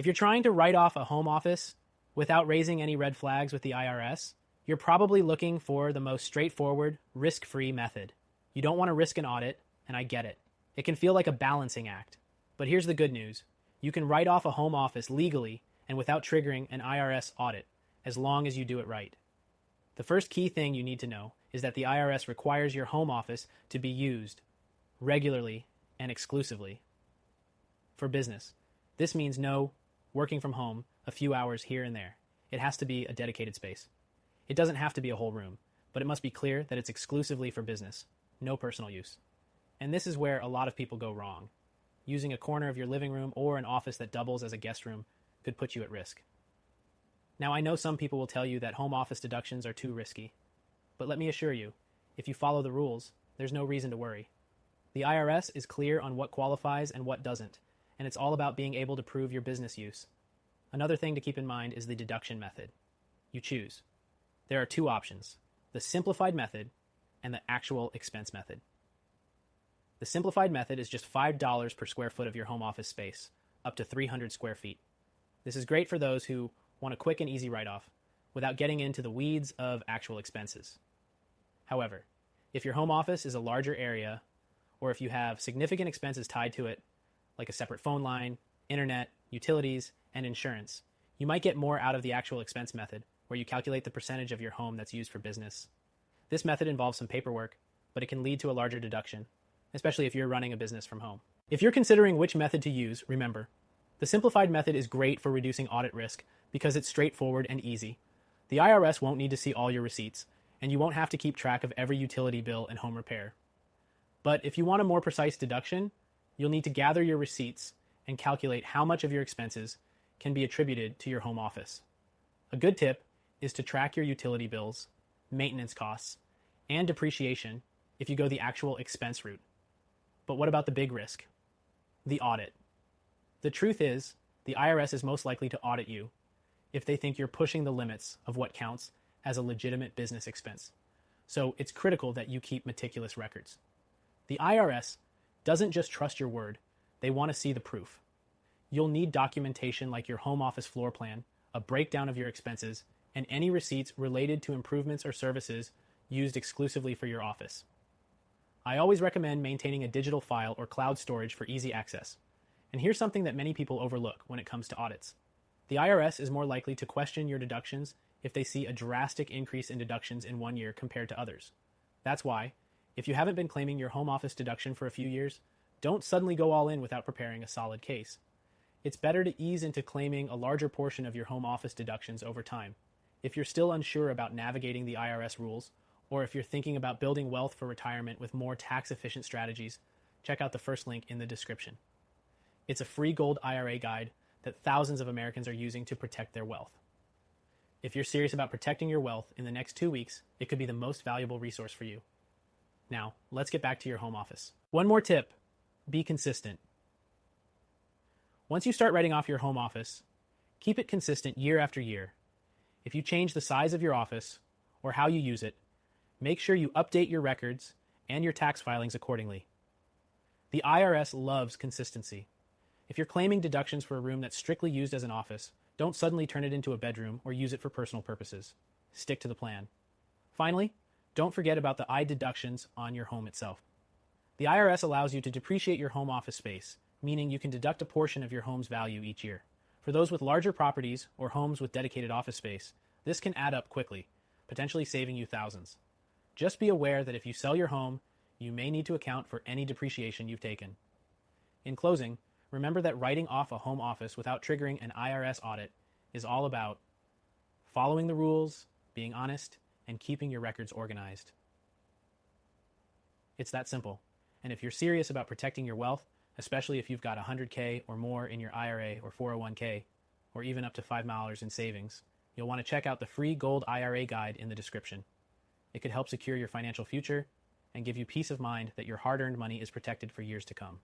If you're trying to write off a home office without raising any red flags with the IRS, you're probably looking for the most straightforward, risk-free method. You don't want to risk an audit, and I get it. It can feel like a balancing act. But here's the good news. You can write off a home office legally and without triggering an IRS audit, as long as you do it right. The first key thing you need to know is that the IRS requires your home office to be used regularly and exclusively for business. This means no working from home a few hours here and there. It has to be a dedicated space. It doesn't have to be a whole room, but it must be clear that it's exclusively for business, no personal use. And this is where a lot of people go wrong. Using a corner of your living room or an office that doubles as a guest room could put you at risk. Now, I know some people will tell you that home office deductions are too risky, but let me assure you, if you follow the rules, there's no reason to worry. The IRS is clear on what qualifies and what doesn't, and it's all about being able to prove your business use. Another thing to keep in mind is the deduction method. You choose. There are two options, the simplified method and the actual expense method. The simplified method is just $5 per square foot of your home office space, up to 300 square feet. This is great for those who want a quick and easy write-off without getting into the weeds of actual expenses. However, if your home office is a larger area, or if you have significant expenses tied to it, like a separate phone line, internet, utilities, and insurance, you might get more out of the actual expense method, where you calculate the percentage of your home that's used for business. This method involves some paperwork, but it can lead to a larger deduction, especially if you're running a business from home. If you're considering which method to use, remember, the simplified method is great for reducing audit risk because it's straightforward and easy. The IRS won't need to see all your receipts, and you won't have to keep track of every utility bill and home repair. But if you want a more precise deduction, you'll need to gather your receipts and calculate how much of your expenses can be attributed to your home office. A good tip is to track your utility bills, maintenance costs, and depreciation if you go the actual expense route. But what about the big risk? The audit. The truth is, the IRS is most likely to audit you if they think you're pushing the limits of what counts as a legitimate business expense. So it's critical that you keep meticulous records. The IRS doesn't just trust your word, they want to see the proof. You'll need documentation like your home office floor plan, a breakdown of your expenses, and any receipts related to improvements or services used exclusively for your office. I always recommend maintaining a digital file or cloud storage for easy access. And here's something that many people overlook when it comes to audits. The IRS is more likely to question your deductions if they see a drastic increase in deductions in one year compared to others. That's why, if you haven't been claiming your home office deduction for a few years, don't suddenly go all in without preparing a solid case. It's better to ease into claiming a larger portion of your home office deductions over time. If you're still unsure about navigating the IRS rules, or if you're thinking about building wealth for retirement with more tax-efficient strategies, check out the first link in the description. It's a free gold IRA guide that thousands of Americans are using to protect their wealth. If you're serious about protecting your wealth in the next 2 weeks, it could be the most valuable resource for you. Now, let's get back to your home office. One more tip, be consistent. Once you start writing off your home office, keep it consistent year after year. If you change the size of your office or how you use it, make sure you update your records and your tax filings accordingly. The IRS loves consistency. If you're claiming deductions for a room that's strictly used as an office, don't suddenly turn it into a bedroom or use it for personal purposes. Stick to the plan. Finally, don't forget about the deductions on your home itself. The IRS allows you to depreciate your home office space, meaning you can deduct a portion of your home's value each year. For those with larger properties or homes with dedicated office space, this can add up quickly, potentially saving you thousands. Just be aware that if you sell your home, you may need to account for any depreciation you've taken. In closing, remember that writing off a home office without triggering an IRS audit is all about following the rules, being honest, and keeping your records organized. It's that simple. And if you're serious about protecting your wealth, especially if you've got $100K or more in your IRA or 401K, or even up to $5 in savings, you'll want to check out the free Gold IRA guide in the description. It could help secure your financial future and give you peace of mind that your hard-earned money is protected for years to come.